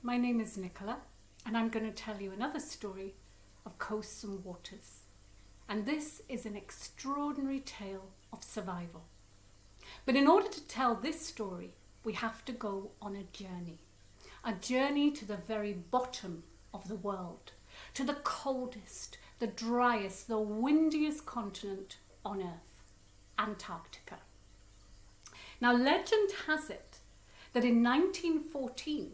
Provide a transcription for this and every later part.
my name is Nicola, and I'm going to tell you another story of coasts and waters. And this is an extraordinary tale of survival. But in order to tell this story, we have to go on a journey to the very bottom of the world, to the coldest, the driest, the windiest continent on Earth, Antarctica. Now, legend has it that in 1914,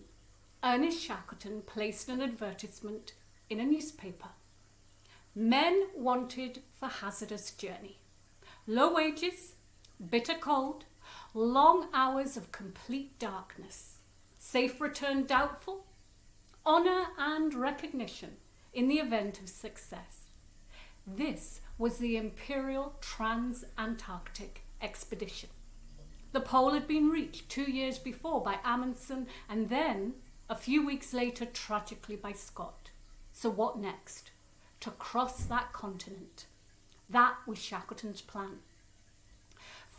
Ernest Shackleton placed an advertisement in a newspaper. Men wanted for hazardous journey. Low wages, bitter cold, long hours of complete darkness, safe return doubtful, honour and recognition in the event of success. This was the Imperial Trans-Antarctic Expedition. The pole had been reached 2 years before by Amundsen and then a few weeks later tragically by Scott. So what next? To cross that continent. That was Shackleton's plan.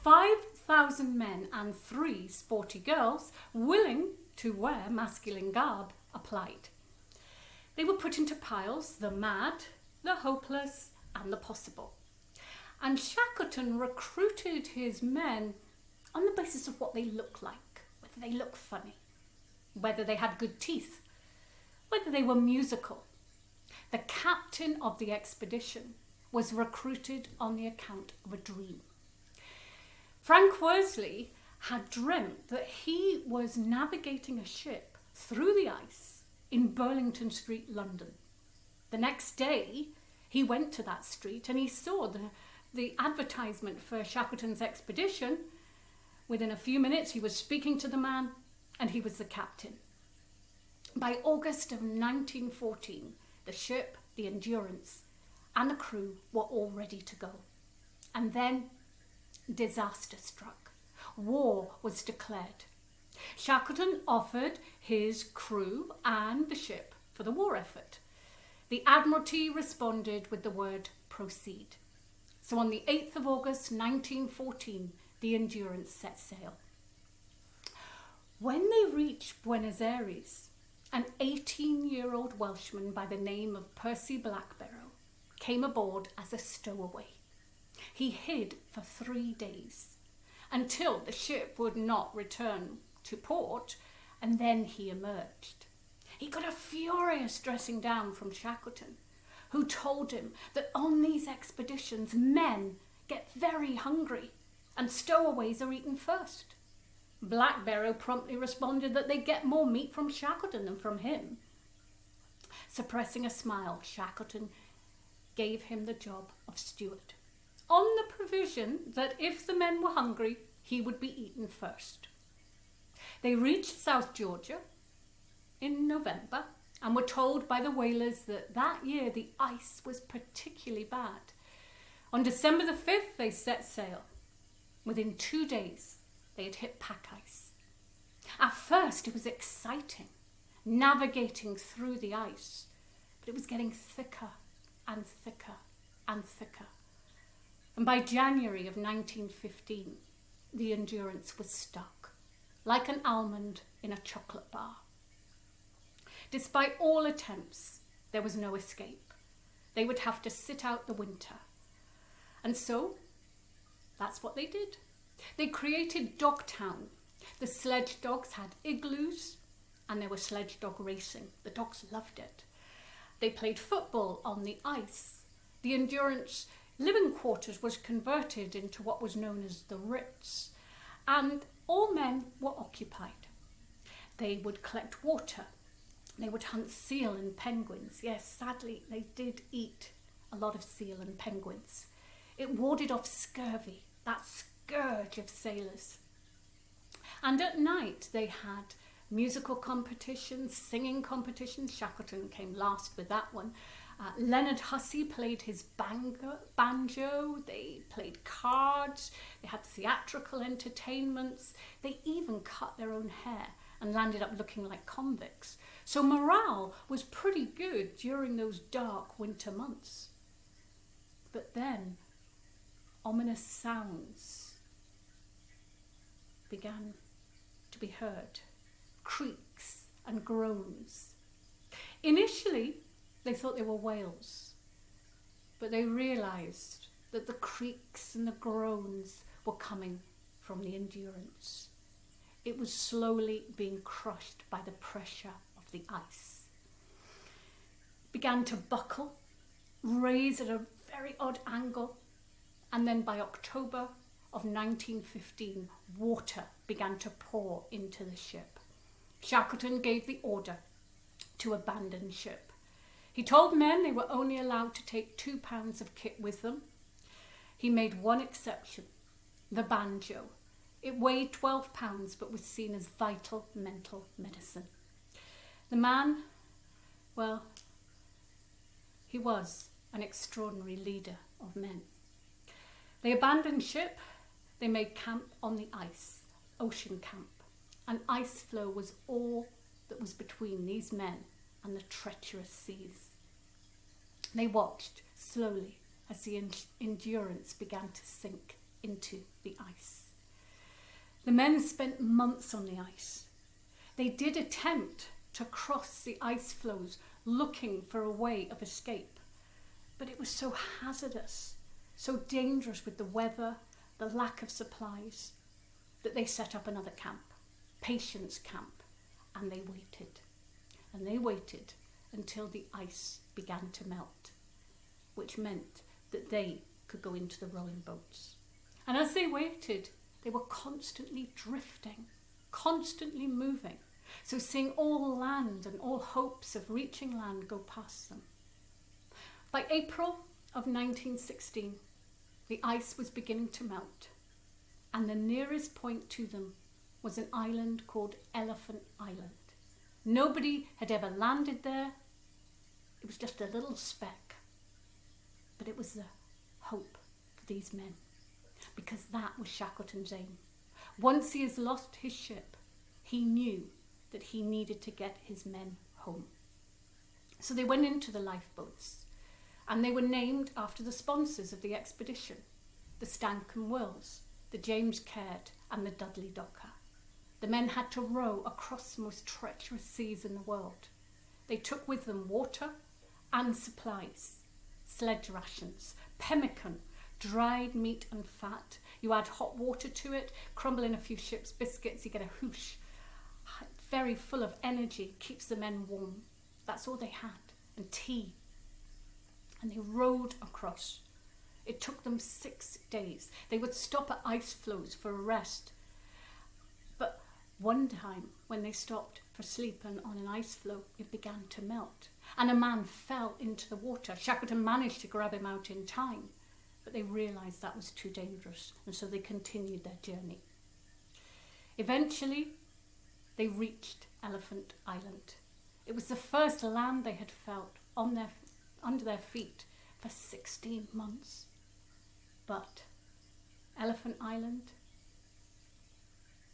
5,000 men and 3 sporty girls willing to wear masculine garb applied. They were put into piles, the mad, the hopeless and the possible. And Shackleton recruited his men on the basis of what they look like, whether they look funny, whether they had good teeth, whether they were musical. The captain of the expedition was recruited on the account of a dream. Frank Worsley had dreamt that he was navigating a ship through the ice in Burlington Street, London. The next day, he went to that street and he saw the advertisement for Shackleton's expedition. Within a few minutes, he was speaking to the man and he was the captain. By August of 1914, the ship, the Endurance, and the crew were all ready to go. And then disaster struck. War was declared. Shackleton offered his crew and the ship for the war effort. The Admiralty responded with the word proceed. So on the 8th of August 1914, the Endurance set sail. When they reached Buenos Aires, an 18-year-old Welshman by the name of Percy Blackbarrow came aboard as a stowaway. He hid for 3 days until the ship would not return to port, and then he emerged. He got a furious dressing down from Shackleton, who told him that on these expeditions men get very hungry and stowaways are eaten first. Blackbarrow promptly responded that they get more meat from Shackleton than from him. Suppressing a smile, Shackleton gave him the job of steward, on the provision that if the men were hungry, he would be eaten first. They reached South Georgia in November and were told by the whalers that that year the ice was particularly bad. On December the 5th, they set sail. Within 2 days, they had hit pack ice. At first, it was exciting, navigating through the ice, but it was getting thicker and thicker and thicker. And by January of 1915, the Endurance was stuck, like an almond in a chocolate bar. Despite all attempts, there was no escape. They would have to sit out the winter. And so, that's what they did. They created Dogtown. The sledge dogs had igloos and there was sledge dog racing. The dogs loved it. They played football on the ice. The Endurance living quarters was converted into what was known as the Ritz, and all men were occupied. They would collect water. They would hunt seal and penguins. Yes, sadly, they did eat a lot of seal and penguins. It warded off scurvy, that scourge of sailors. And at night they had musical competitions, singing competitions. Shackleton came last with that one. Leonard Hussey played his banjo. They played cards. They had theatrical entertainments. They even cut their own hair and landed up looking like convicts. So morale was pretty good during those dark winter months. But then ominous sounds began to be heard. Creaks and groans. Initially, they thought they were whales, but they realised that the creaks and the groans were coming from the Endurance. It was slowly being crushed by the pressure of the ice. It began to buckle, raise at a very odd angle, and then by October of 1915, water began to pour into the ship. Shackleton gave the order to abandon ship. He told men they were only allowed to take 2 pounds of kit with them. He made one exception, the banjo. It weighed 12 pounds but was seen as vital mental medicine. The man, well, he was an extraordinary leader of men. They abandoned ship. They made camp on the ice, ocean camp. And ice floe was all that was between these men and the treacherous seas. They watched slowly as the Endurance began to sink into the ice. The men spent months on the ice. They did attempt to cross the ice floes looking for a way of escape, but it was so hazardous, so dangerous with the weather, the lack of supplies, that they set up another camp, Patience Camp, and they waited. And they waited until the ice began to melt, which meant that they could go into the rowing boats. And as they waited, they were constantly drifting, constantly moving, so seeing all land and all hopes of reaching land go past them. By April of 1916, the ice was beginning to melt, and the nearest point to them was an island called Elephant Island. Nobody had ever landed there. It was just a little speck, but it was the hope for these men, because that was Shackleton's aim. Once he has lost his ship, he knew that he needed to get his men home. So they went into the lifeboats, and they were named after the sponsors of the expedition, the Stancombe Wills, the James Caird and the Dudley Docker. The men had to row across the most treacherous seas in the world. They took with them water and supplies, sledge rations, pemmican, dried meat and fat. You add hot water to it, crumble in a few ship's biscuits, you get a hoosh. Very full of energy, keeps the men warm. That's all they had, and tea. And they rowed across. It took them 6 days. They would stop at ice floes for a rest. But one time, when they stopped for sleep and on an ice floe, it began to melt. And a man fell into the water. Shackleton managed to grab him out in time, but they realised that was too dangerous, and so they continued their journey. Eventually, they reached Elephant Island. It was the first land they had felt under their feet for 16 months. But Elephant Island,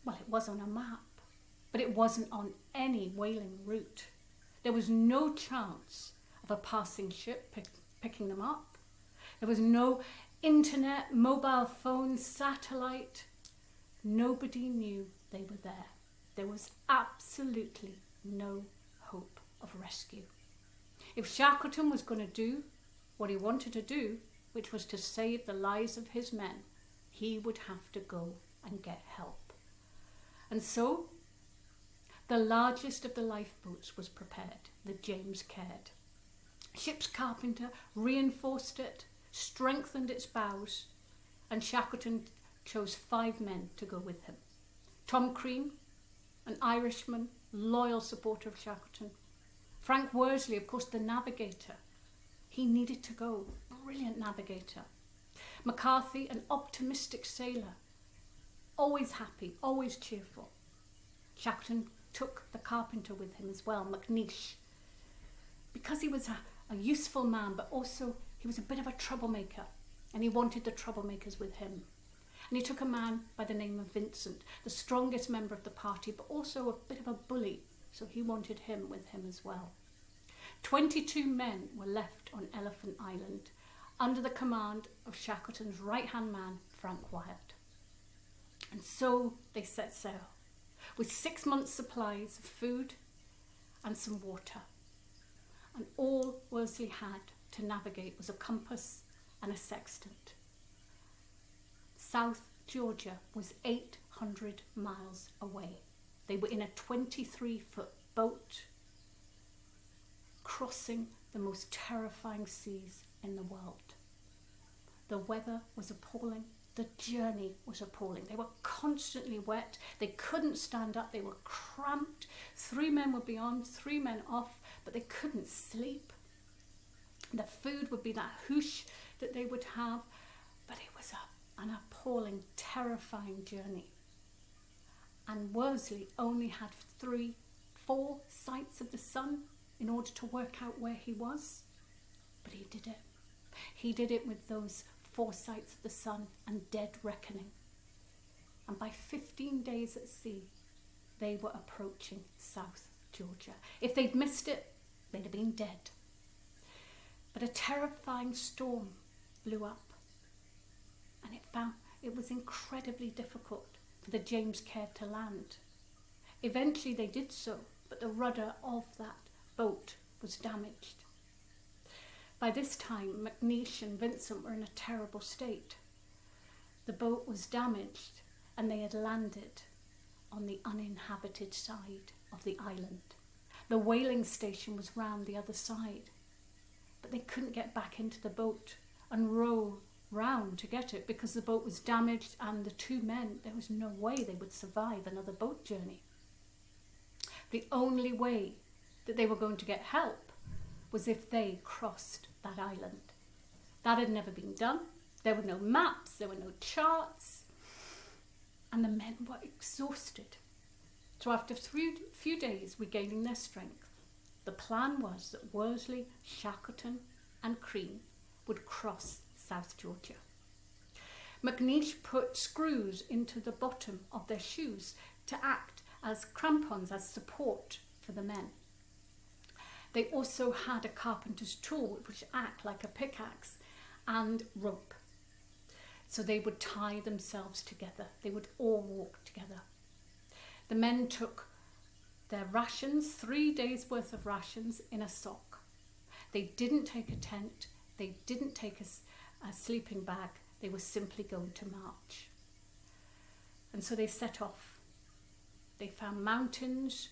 well, it was on a map, but it wasn't on any whaling route. There was no chance of a passing ship picking them up. There was no internet, mobile phone, satellite. Nobody knew they were there. There was absolutely no hope of rescue. If Shackleton was going to do what he wanted to do, which was to save the lives of his men, he would have to go and get help. And so, the largest of the lifeboats was prepared, the James Caird. Ship's carpenter reinforced it, strengthened its bows, and Shackleton chose 5 men to go with him. Tom Crean, an Irishman, loyal supporter of Shackleton. Frank Worsley, of course, the navigator. He needed to go, brilliant navigator. McCarthy, an optimistic sailor, always happy, always cheerful. Shackleton took the carpenter with him as well, McNeish, because he was a useful man, but also he was a bit of a troublemaker, and he wanted the troublemakers with him. And he took a man by the name of Vincent, the strongest member of the party, but also a bit of a bully, so he wanted him with him as well. 22 men were left on Elephant Island under the command of Shackleton's right-hand man, Frank Wyatt. And so they set sail with 6 months' supplies of food and some water. And all Worsley had to navigate was a compass and a sextant. South Georgia was 800 miles away. They were in a 23-foot boat crossing the most terrifying seas in the world. The weather was appalling. The journey was appalling. They were constantly wet. They couldn't stand up. They were cramped. 3 men would be on, 3 men off, but they couldn't sleep. The food would be that hoosh that they would have, but it was an appalling, terrifying journey. And Worsley only had 4 sights of the sun in order to work out where he was, but he did it. He did it with those 4 sights of the sun and dead reckoning. And by 15 days at sea, they were approaching South Georgia. If they'd missed it, they'd have been dead. But a terrifying storm blew up, and it was incredibly difficult for the James Caird to land. Eventually they did so, but the rudder of that boat was damaged. By this time, McNeish and Vincent were in a terrible state. The boat was damaged and they had landed on the uninhabited side of the island. The whaling station was round the other side, but they couldn't get back into the boat and row round to get it because the boat was damaged, and the 2 men, there was no way they would survive another boat journey. The only way that they were going to get help was if they crossed that island. That had never been done. There were no maps, there were no charts, and the men were exhausted. So after a few days regaining their strength, the plan was that Worsley, Shackleton and Crean would cross South Georgia. McNeish put screws into the bottom of their shoes to act as crampons, as support for the men. They also had a carpenter's tool which acted like a pickaxe and rope. So they would tie themselves together. They would all walk together. The men took their rations, 3 days worth of rations, in a sock. They didn't take a tent. They didn't take a sleeping bag. They were simply going to march. And so they set off. They found mountains,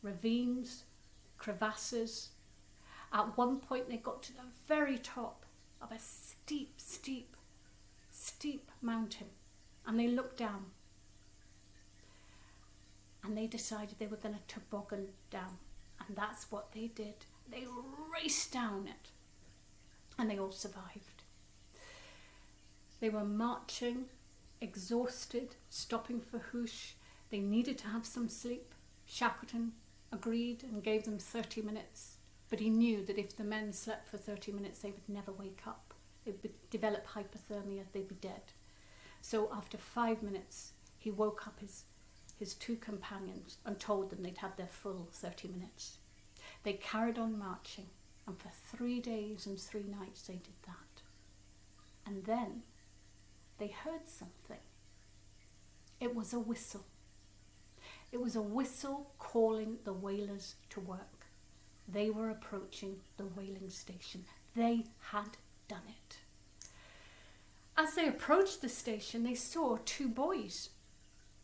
ravines, crevasses. At one point they got to the very top of a steep mountain, and they looked down and they decided they were going to toboggan down, and that's what they did. They raced down it and they all survived. They were marching, exhausted, stopping for hoosh. They needed to have some sleep. Shackleton agreed and gave them 30 minutes, but he knew that if the men slept for 30 minutes, they would never wake up. They would develop hypothermia, they'd be dead. So after 5 minutes, he woke up his 2 companions and told them they'd had their full 30 minutes. They carried on marching, and for 3 days and 3 nights they did that. And then they heard something. It was a whistle. It was a whistle calling the whalers to work. They were approaching the whaling station. They had done it. As they approached the station, they saw 2 boys.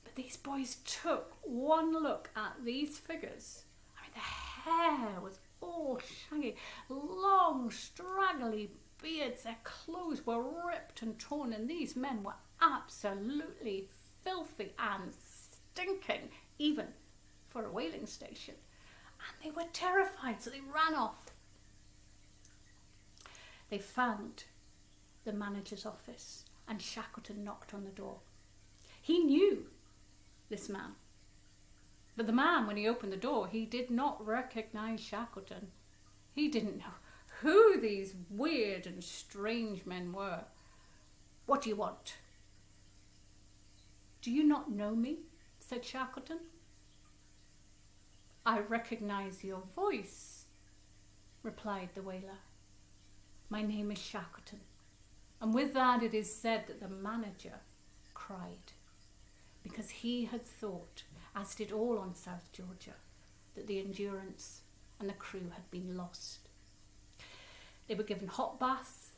But these boys took one look at these figures. I mean, the hair was all shaggy, long, straggly beards. Their clothes were ripped and torn, and these men were absolutely filthy and stinking, even for a whaling station. And they were terrified, so they ran off. They found the manager's office, and Shackleton knocked on the door. He knew this man. But the man, when he opened the door, he did not recognize Shackleton. He didn't know who these weird and strange men were. "What do you want?" "Do you not know me?" said Shackleton. "I recognize your voice," replied the whaler. "My name is Shackleton." And with that it is said that the manager cried, because he had thought, as did all on South Georgia, that the Endurance and the crew had been lost. They were given hot baths,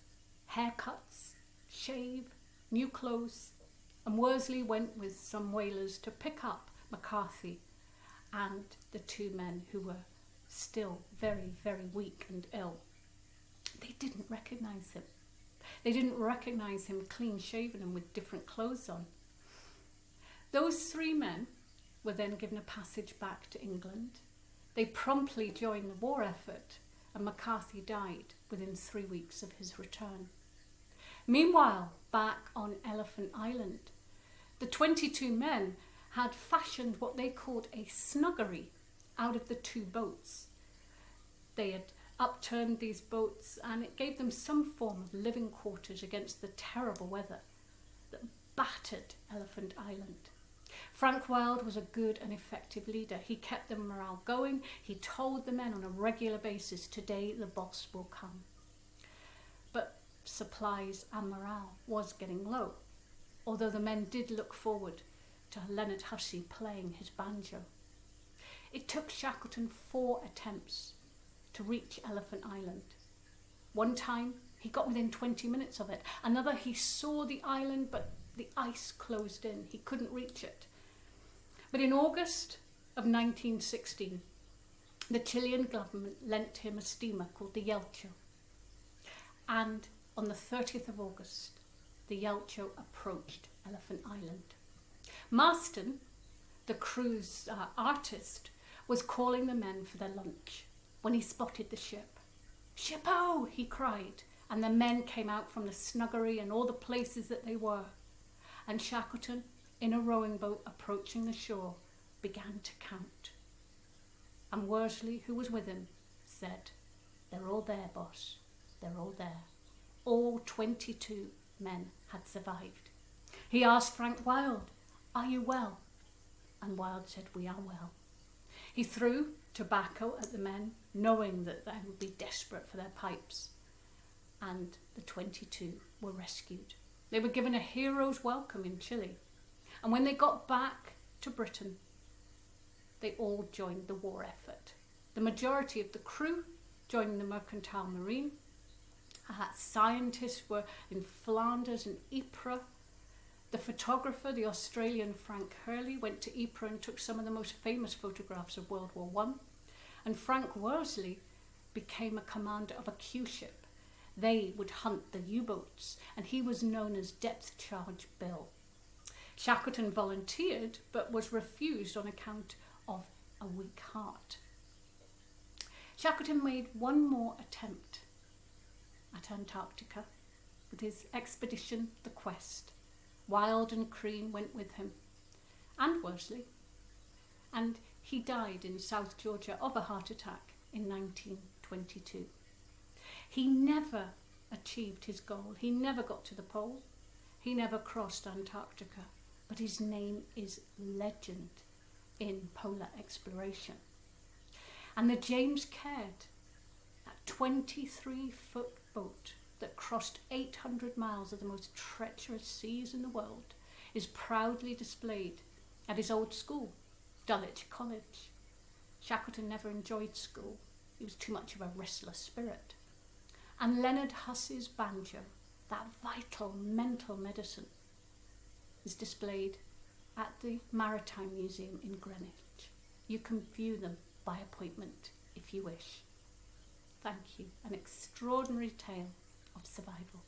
haircuts, shave, new clothes, and Worsley went with some whalers to pick up McCarthy and the two men who were still very, very weak and ill. They didn't recognise him. They didn't recognise him clean shaven and with different clothes on. Those three men were then given a passage back to England. They promptly joined the war effort, and McCarthy died within 3 weeks of his return. Meanwhile, back on Elephant Island, the 22 men had fashioned what they called a snuggery out of the two boats. They had upturned these boats, and it gave them some form of living quarters against the terrible weather that battered Elephant Island. Frank Wild was a good and effective leader. He kept the morale going. He told the men on a regular basis, "Today the boss will come." But supplies and morale was getting low, although the men did look forward to Leonard Hussey playing his banjo. It took Shackleton 4 attempts to reach Elephant Island. One time he got within 20 minutes of it. Another, he saw the island, but the ice closed in. He couldn't reach it. But in August of 1916, the Chilean government lent him a steamer called the Yelcho. And on the 30th of August, the Yelcho approached Elephant Island. Marston, the crew's artist, was calling the men for their lunch when he spotted the ship. "Ship-o!" he cried, and the men came out from the snuggery and all the places that they were. And Shackleton, in a rowing boat approaching the shore, began to count. And Worsley, who was with him, said, "They're all there, boss. They're all there." All 22 men had survived. He asked Frank Wild, "Are you well?" And Wild said, "We are well." He threw tobacco at the men, knowing that they would be desperate for their pipes. And the 22 were rescued. They were given a hero's welcome in Chile. And when they got back to Britain, they all joined the war effort. The majority of the crew joined the Mercantile Marine. Scientists were in Flanders and Ypres. The photographer, the Australian Frank Hurley, went to Ypres and took some of the most famous photographs of World War I. And Frank Worsley became a commander of a Q ship. They would hunt the U-boats, and he was known as Depth Charge Bill. Shackleton volunteered, but was refused on account of a weak heart. Shackleton made one more attempt at Antarctica with his expedition, the Quest. Wild and Crean went with him, and Worsley, and he died in South Georgia of a heart attack in 1922. He never achieved his goal. He never got to the pole. He never crossed Antarctica, but his name is legend in polar exploration. And the James Caird, that 23-foot boat that crossed 800 miles of the most treacherous seas in the world, is proudly displayed at his old school, Dulwich College. Shackleton never enjoyed school. He was too much of a restless spirit. And Leonard Hussey's banjo, that vital mental medicine, is displayed at the Maritime Museum in Greenwich. You can view them by appointment if you wish. Thank you. An extraordinary tale of survival.